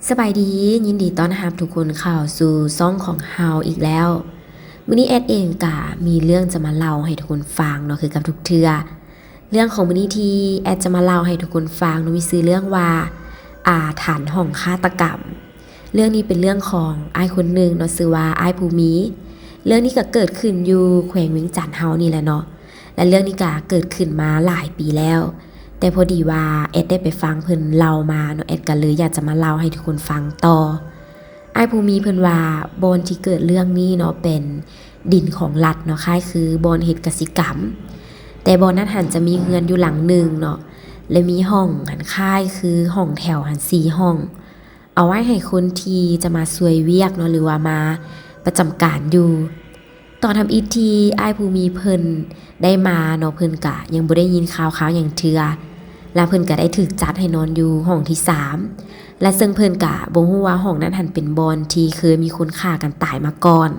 สบายดียินดีต้อนรับทุกคนเข้าสู่ซ่องของเฮาอีกแล้วมื้อนี้แอดเองก็มีเรื่องจะมาเล่าให้ทุกคนฟังเนาะคือกับทุกเทื่อเรื่องของมื้อนี้ที่แอดจะมาเล่าให้ทุกคนฟังเนาะมีชื่อเรื่องว่าอาถรรพ์ห้องฆาตกรรมเรื่องนี้เป็นเรื่องของอ้ายคนหนึ่งเนาะชื่อว่าอ้ายภูมิเรื่องนี้ก็เกิดขึ้นอยู่แขวงเวียงจันทน์เฮานี่แหละเนาะและเรื่องนี้ก็เกิดขึ้นมาหลายปีแล้วแต่พอดีว่าแอดได้ไปฟังเพิ่นเล่ามาเนาะแอดก็เลยอยากจะมาเล่าให้ทุกคนฟังต่ออ้ายภูมิเพิ่นว่าบอนที่เกิดเรื่องนี้เนาะเป็นดินของรัฐเนาะคล้ายคือบอนเฮ็ดกสิกรรมแต่บอนนั้นหันจะมีเฮือนอยู่หลังหนึ่งเนาะและมีห้องหันค่ายคือห้องแถวหัน4ห้องเอาไว้ให้คนที่จะมาช่วยเวียกเนาะหรือว่ามาประจำการอยู่ตอนทำอิธีอ้ายภูมิเพิ่นได้มาเนาะเพิ่นกะยังบ่ได้ยินข่าวๆอย่างเทื่อแล้วเพิ่นก็ได้ถูกจัดให้นอนอยู่ห้องที่3และซึ่งเพิ่นกะบ่ฮู้ว่าห้องนั้นหันเป็นบ่อนที่เคยมีคนฆ่ากันตายมาก่อน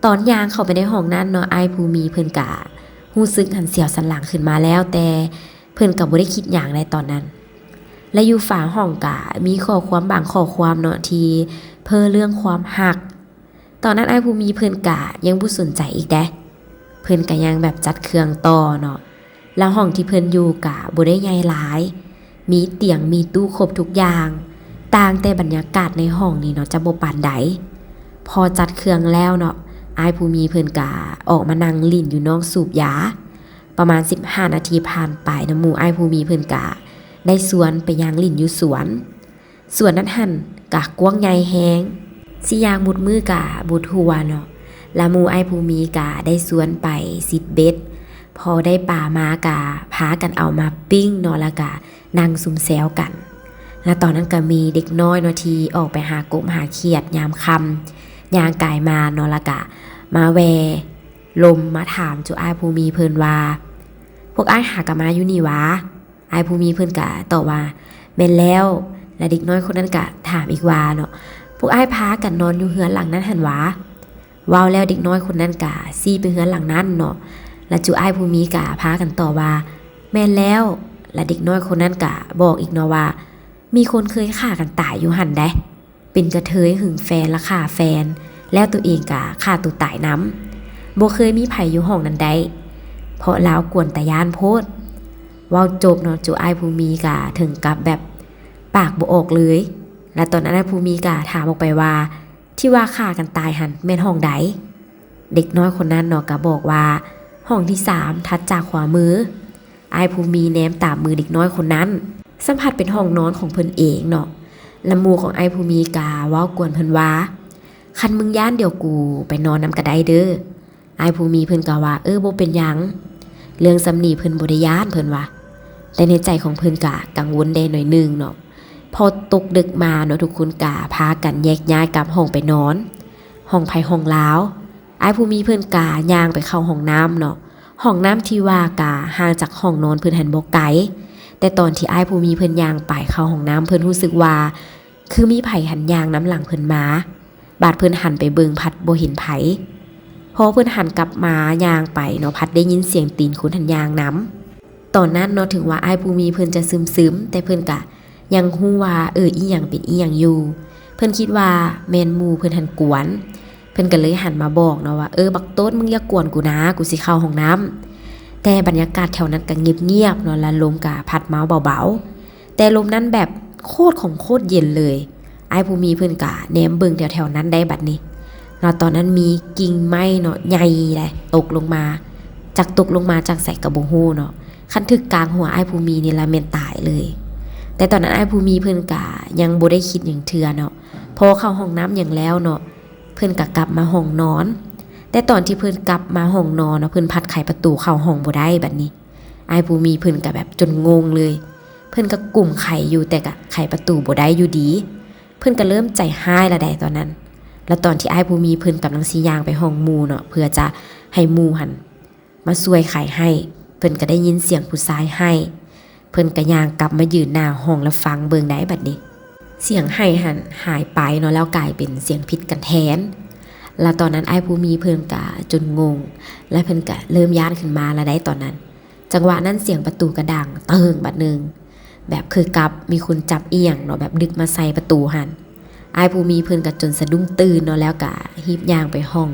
ตอนย่างเข้าไปในห้องนั้นเนาะอ้ายภูมิเพิ่นกะรู้สึกหันเสียวสันหลังขึ้นมาแล้วแต่เพิ่นก็บ่ได้คิดหยังในตอนนั้นและอยู่ฝาห้องกะมีข้อความบางข้อความเนาะที่เพ้อเรื่องความรักตอนนั้นอ้ายภูมิเพิ่นกะยังบ่สนใจอีกเด้เพิ่นก็ยังแบบจัดเครื่องต่อเนาะแล้วห้องที่เพิ่นอยู่กะบ่ได้ใหญ่หลายมีเตียงมีตู้ครบทุกอย่างต่างแต่บรรยากาศในห้องนี่เนาะจะบ่ปานใดพอจัดเครื่องแล้วเนาะอ้ายภูมิเพิ่นกะออกมานั่งลิ้นอยู่นอกสูบยาประมาณ15นาทีผ่านไปนะหมู่อ้ายภูมิเพิ่นกะได้สวนไปย่างลิ้นอยู่สวนนั้นหั่นกะกว้างใหญ่แฮงสิย่างมุดมือกะบ่ทั่วเนาะแล้วหมู่อ้ายภูมิกะได้สวนไปซิดเบ็ดพอได้ป่ามากะพากันเอามาปิ้งเนาะแล้วกะนั่งซุมแซวกันแล้วตอนนั้นก็มีเด็กน้อยเนาะที่ออกไปหากบหาเขียดยามค่ำย่างกายมาเนาะแล้วกะมาแวลมมาถามจุอ้ายภูมิเพิ่นว่าพวกอ้ายหากะมาอยู่นี่วะอ้ายภูมิเพิ่นกะตอบว่าแม่นแล้วและเด็กน้อยคนนั้นกะถามอีกว่าเนาะพวกอ้ายพากันนอนอยู่เฮือนหลังนั้นหั่นวะว้าวแล้วเด็กน้อยคนนั้นกะซี่ไปเฮือนหลังนั้นเนาะและจุอ้ายภูมิกะพากันตอบว่าแม่นแล้วและเด็กน้อยคนนั้นกะบอกอีกเนาะว่ามีคนเคยฆ่ากันตายอยู่หั่นเด้เป็นกระเทยหึงแฟนและฆ่าแฟนแล้วตัวเองกะฆ่าตัวตายน้ำบ่เคยมีไผอยู่ห้องนั้นได้เพราะลาวกวนตาย่านโพดเว้าจบเนาะจุอ้ายภูมิกะถึงกับแบบปากบ่ออกเลยและตอนนั้นอ้ายภูมิกะถามออกไปว่าที่ว่าฆ่ากันตายหั่นแม่นห้องใดเด็กน้อยคนนั้นเนาะก็บอกว่าห้องที่3ถัดจากขวามืออ้ายภูมิแนมตามมือเด็กน้อยคนนั้นสัมผัสเป็นห้องนอนของเพิ่นเองเนาะและหมู่ของอ้ายภูมิกะเว้ากวนเพิ่นว่าคันมึงย้านเดี๋ยวกูไปนอนนำก็ได้เด้ออ้ายภูมิเพิ่นก็ว่าบ่เป็นหยังเรื่องสำนีเพิ่นบ่ได้ย้านเพิ่นว่าแต่ในใจของเพิ่นกะกังวลแน่หน่อยนึงเนาะพอตกดึกมาเนาะทุกคนกะพากันแยกย้ายกลับห้องไปนอนห้องไผห้องลาวอ้ายภูมิเพิ่นกะย่างไปเข้าห้องน้ำเนาะห้องน้ำที่ว่ากะห่างจากห้องนอนเพิ่นหันบ่ไกลแต่ตอนที่อ้ายภูมิเพิ่นย่างไปเข้าห้องน้ำเพิ่นรู้สึกว่าคือมีไผหันย่างน้ำหลังเพิ่นมาบาดเพิ่นหันไปเบิ่งพัดบ่เห็นไผพอเพิ่นหันกลับมาย่างไปเนาะพัดได้ยินเสียงตีนคนหันย่างน้ำตอนนั้นเนาะถึงว่าอ้ายภูมิเพิ่นจะซึมๆแต่เพิ่นกะยังฮู้ว่าอีหยังเป็นอีหยังอยู่เพิ่นคิดว่าแม่นหมู่เพิ่นหันกวนเพิ่นก็เลยหันมาบอกเนาะว่าบักโต๊ดมึงอย่ากวนกูนะกูสิเข้าห้องน้ำแต่บรรยากาศแถวนั้นก็เงียบๆเนาะและลมก็พัดมาเบาๆแต่ลมนั้นแบบโคตรของโคตรเย็นเลยอ้ายภูมิเพิ่นก็แนมเบิ่งแถวๆนั้นได้บัดนี้เนาะตอนนั้นมีกิ่งไม้เนาะใหญ่เลยตกลงมาจากใส่กระบ่ฮู้เนาะคันถึกกลางหัวอ้ายภูมินี่ละแม่นตายเลยแต่ตอนนั้นอ้ายภูมิเพิ่นก็ยังบ่ได้คิดหยังเทื่อเนาะพอเข้าห้องน้ำหยังแล้วเนาะเพิ่นก็กลับมาห้องนอนแต่ตอนที่เพิ่นกลับมาห้องนอนเนาะเพิ่นพัดไขประตูเข้าห้องบ่ได้บัดนี้อ้ายภูมิเพิ่นก็แบบจนงงเลยเพิ่นก็กุ่มไขอยู่แต่ก็ไขประตูบ่ได้อยู่ดีเพิ่นก็เริ่มใจหายละได้ตอนนั้นแล้วตอนที่อ้ายภูมิเพิ่นกำลังสิย่างไปห้องหมู่เนาะเพื่อจะให้หมู่หันมาช่วยไขให้เพิ่นก็ได้ยินเสียงผู้ชายให้เพิ่นก็ย่างกลับมายืนหน้าห้องแล้วฟังเบิ่งได้บัดนี้เสียงให้หันหายไปเนาะแล้วกลายเป็นเสียงผิดกันแทนแล้วตอนนั้นอ้ายภูมิเพิ่นก็จนงงและเพิ่นก็เริ่มย้านขึ้นมาแล้วได้ตอนนั้นจังหวะนั้นเสียงประตูกระดังเติงบัดนึง แบบคือกับมีคนจับเอียงเนาะแบบดึกมาใส่ประตูหันอ้ายผู้มีเพิ่นก็จนสะดุ้งตื่นเนาะแล้วก็หีบย่างไปห้อง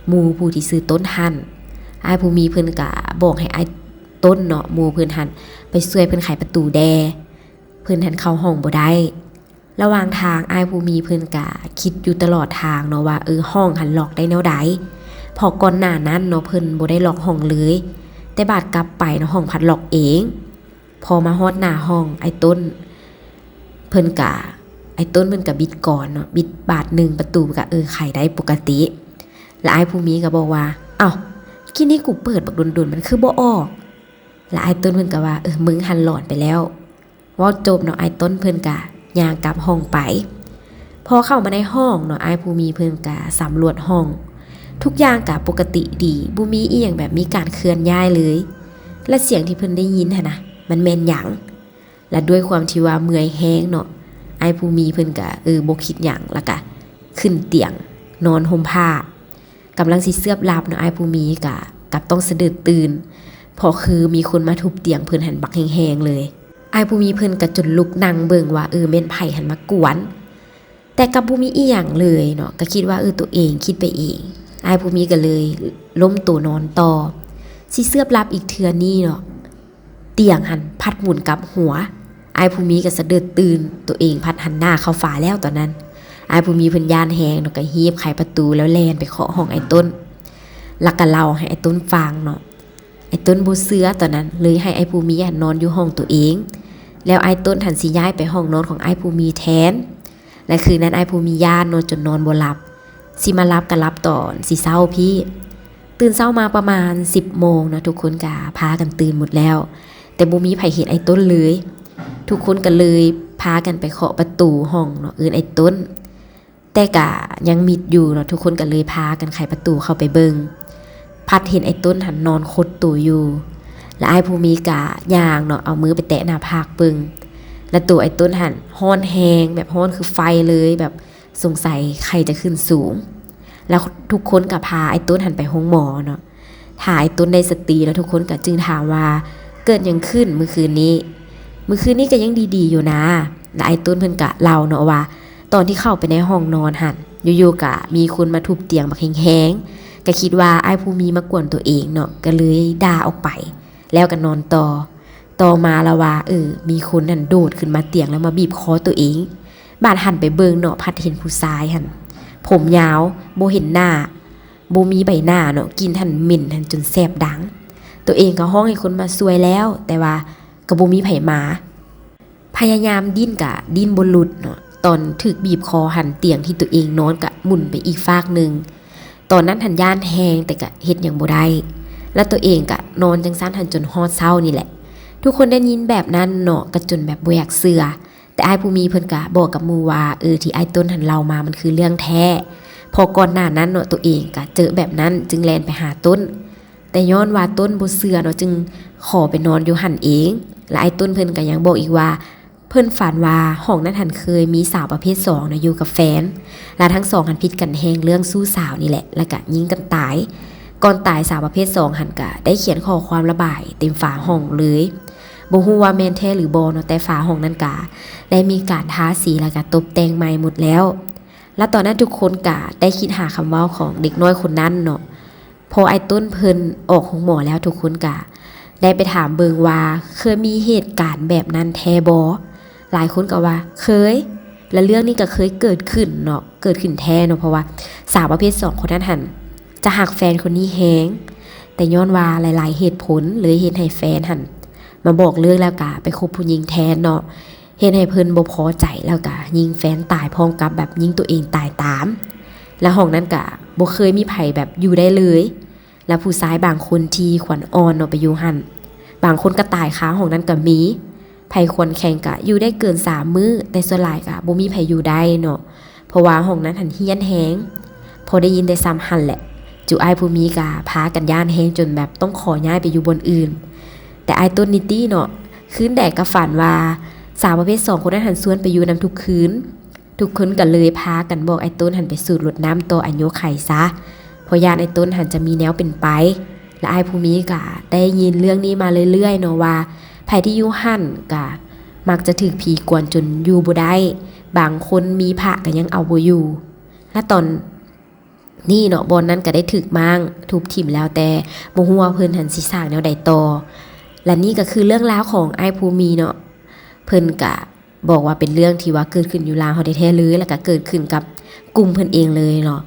หมู่ผู้ที่ซื้อต้นหันอ้ายผู้มีเพิ่นก็บอกให้อ้ายต้นเนาะหมู่เพิ่นหันไปช่วยเพิ่นไขประตูแดเพิ่นหันเข้าห้องบ่ได้ระหว่างทางอ้ายผู้มีเพิ่นก็คิดอยู่ตลอดทางเนาะว่าห้องหันล็อกได้แนวใดพอก่อนหน้านั้นเนาะเพิ่นบ่ได้ล็อกห้องเลยแต่บาดกลับไปเนาะห้องพัดล็อกเองพอมาฮอดหน้าห้องไอ้ต้นเพิ่นก็บิดก่อนเนาะบิดบาดนึงประตูก็ไขได้ปกติแล้วไอ้ผู้มีก็บอกว่าอ้าวกี้นี่กูเปิดบักดนๆมันคือบ่ออกแล้วไอ้ต้นเพิ่นก็ว่ามึงหันหลอนไปแล้วว่าจบเนาะไอ้ต้นเพิ่นก็ย่างกลับห้องไปพอเข้ามาในห้องเนาะไอ้ผู้มีเพิ่นก็สำรวจห้องทุกอย่างก็ปกติดีบ่มีอีหยังแบบมีการเคลื่อนย้ายเลยและเสียงที่เพิ่นได้ยินหั่นนะมันแม่นหยังและด้วยความที่ว่าเมื่อยแห้งเนาะไอ้ผู้มีเพิ่นก็บ่คิดหยังแล้วก็ขึ้นเตียงนอนห่มผ้ากำลังสิเสื้อบหลับเนาะไอ้ผู้มีก็กับต้องสะดุดตื่นพอคือมีคนมาทุบเตียงเพิ่นหันบักแห้งๆเลยไอ้ผู้มีเพิ่นก็จนลุกนั่งเบิ่งว่าแม่นไผหันมากวนแต่ก็บ่มีอีหยังเลยเนาะก็คิดว่าตัวเองคิดไปเองไอ้ผู้มีก็เลยล้มตัวนอนต่อสิเสื้อบหลับอีกเทื่อนี้เนาะเตียงหันพัดหมุนกลับหัวไอ้ผู้มีก็สะดุดตื่นตัวเองพัดหันหน้าเข้าฝาแล้วตอนนั้นไอ้ผู้มีเพิ่นย่านแฮงเนาะก็ฮีบไขประตูแล้วแล่นไปเคาะห้องไอ้ต้นแล้วก็เล่าให้ไอ้ต้นฟังเนาะไอ้ต้นบ่เชื่อตอนนั้นเลยให้ไอ้ผู้มีนอนอยู่ห้องตัวเองแล้วไอ้ต้นหันสิย้ายไปห้องนอนของไอ้ผู้มีแทนและคืนนั้นไอ้ผู้มีย่านนอนจนนอนบ่หลับสิมารับก็รับตอนสิเช้าพี่ตื่นเช้ามาประมาณ 10 โมงนะทุกคนก็พากันตื่นหมดแล้วแต่บ่มีไผเห็นไอ้ต้นเลยทุกคนก็เลยพากันไปเคาะประตูห้องเนาะไอ้ต้นแต่ก็ยังมิดอยู่เนาะทุกคนก็เลยพากันไขประตูเข้าไปเบิ่งพัดเห็นไอ้ต้นหันนอนคดตัวอยู่และไอ้ผู้มีกะย่างเนาะเอามือไปแตะหน้าผากเบิ่งแล้วตัวไอ้ต้นหันฮ้อนแฮงแบบฮ้อนคือไฟเลยแบบสงสัยใครจะขึ้นสูงแล้วทุกคนก็พาไอ้ต้นหันไปห้องหมอเนาะถ่ายต้นได้สติแล้วทุกคนก็จึงถามว่าเกิดยังขึ้นเมื่อคืนนี้ก็ยังดีๆอยู่นะและไอ้ต้นเพิ่นกะเล่าเนาะว่าตอนที่เข้าไปในห้องนอนหันอยู่ๆกะมีคนมาทุบเตียงบักแฮงๆก็คิดว่าไอ้ผู้มีมากวนตัวเองเนาะก็เลยด่าออกไปแล้วก็นอนต่อมาแล้วว่ามีคนนั่นโดดขึ้นมาเตียงแล้วมาบีบคอตัวเองบาดหันไปเบิ่งเนาะพัดเห็นผู้ชายหันผมยาวบ่เห็นหน้าบ่มีใบหน้าเนาะกินหันเหม็นหันจนแสบดังตัวเองก็ห้องให้คนมาช่วยแล้วแต่ว่าก็บ่มีไผมาพยายามดิ้นบ่หลุดเนาะตอนถูกบีบคอหันเตียงที่ตัวเองนอนก็หมุนไปอีกฟากนึงตอนนั้นหันย่านแฮงแต่ก็เฮ็ดหยังบ่ได้แล้วตัวเองก็นอนจังซั่นหันจนฮอดเช้านี่แหละทุกคนได้ยินแบบนั้นเนาะก็จนแบบบ่อยากเชื่อแต่อ้ายผู้มีเพิ่นก็บอกกับหมู่ว่าที่อ้ายต้นหันเล่ามามันคือเรื่องแท้พอก่อนหน้านั้นเนาะตัวเองก็เจอแบบนั้นจึงแล่นไปหาต้นแต่ย้อนว่าต้นบ่เชื่อเนาะจึงขอไปนอนอยู่หั่นเองและอ้ายต้นเพิ่นก็ยังบอกอีกว่าเพิ่นฝันว่าห้องนั้นหันเคยมีสาวประเภท2นะอยู่กับแฟนและทั้ง2หันผิดกันแฮงเรื่องสู้สาวนี่แหละแล้วก็ยิงกันตายก่อนตายสาวประเภท2หันก็ได้เขียนข้อความระบายเต็มฝาห้องเลยบ่ฮู้ว่าแม่นแท้หรือบ่เนาะแต่ฝาห้องนั้นก็ได้มีการทาสีแล้วก็ตกแต่งใหม่หมดแล้วและตอนนั้นทุกคนก็ได้คิดหาคำเว้าของเด็กน้อยคนนั้นเนาะพอไอ้ต้นเพิ่นออกของหมอแล้วทุกคนก็ได้ไปถามเบิ่งว่าเคยมีเหตุการณ์แบบนั้นแท้บ่หลายคนก็ว่าเคยและเรื่องนี้ก็เคยเกิดขึ้นเนาะเกิดขึ้นแท้เนาะเพราะว่าสาวประเภท2คนนั้นหันจะหักแฟนคนนี้แฮงแต่ย้อนว่าหลายๆเหตุผลเลยเฮ็ดให้แฟนหันมาบอกเลิกแล้วก็ไปคบผู้หญิงแทนเนาะเฮ็ดให้เพิ่นบ่พอใจแล้วก็ยิงแฟนตายพร้อมกับแบบยิงตัวเองตายตามและห้องนั้นก็บ่เคยมีไผแบบอยู่ได้เลยและผู้ชายบางคนที่ขวัญอ่อนเนาะไปอยู่หั่นบางคนก็ตายคาห้องนั้นก็มีไผควรแข่งก็อยู่ได้เกิน3มื้อแต่ส่วนหลายก็บ่มีไผอยู่ได้เนาะเพราะว่าห้องนั้นหันเฮี้ยนแฮงพอได้ยินได้ซ้ำหั่นแหละจุอ้ายผู้มีก็พากันย่านแฮงจนแบบต้องขอย้ายไปอยู่บนอื่นแต่อ้ายต้นนิตี้เนาะคืนแดกก็ฝันว่าสาวประเภท2คนนั้นหันสวนไปอยู่นำทุกคืนทุกคนก็เลยพากันบอกไอ้ต้นหันไปสูดรดน้ำตัวอัญโยไข่ซะเพราะยานไอ้ต้นหันจะมีแนวเป็นไปและอ้ายผู้มีก็ได้ยินเรื่องนี้มาเรื่อยๆเนาะว่าไผที่อยู่หั่นก็ มักจะถูกผีกวนจนอยู่บ่ได้บางคนมีพระก็ยังเอาบ่อยู่และตอนนี่เนาะบอนนั้นก็ได้ถูกม้างทุบถิ่มแล้วแต่บ่ฮู้ว่าเพิ่นหันสิสร้างแนวใดต่อและนี่ก็คือเรื่องราวของอ้ายภูมิเนาะเพิ่นก็บอกว่าเป็นเรื่องที่ว่าเกิดขึ้นอยู่ลาวเฮาแท้ๆเลยแล้วก็เกิดขึ้นกับกลุ่มเพิ่นเองเลยเนาะ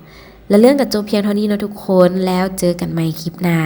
และเรื่องก็จบเพียงเท่านี้เนาะทุกคนแล้วเจอกันใหม่คลิปหน้า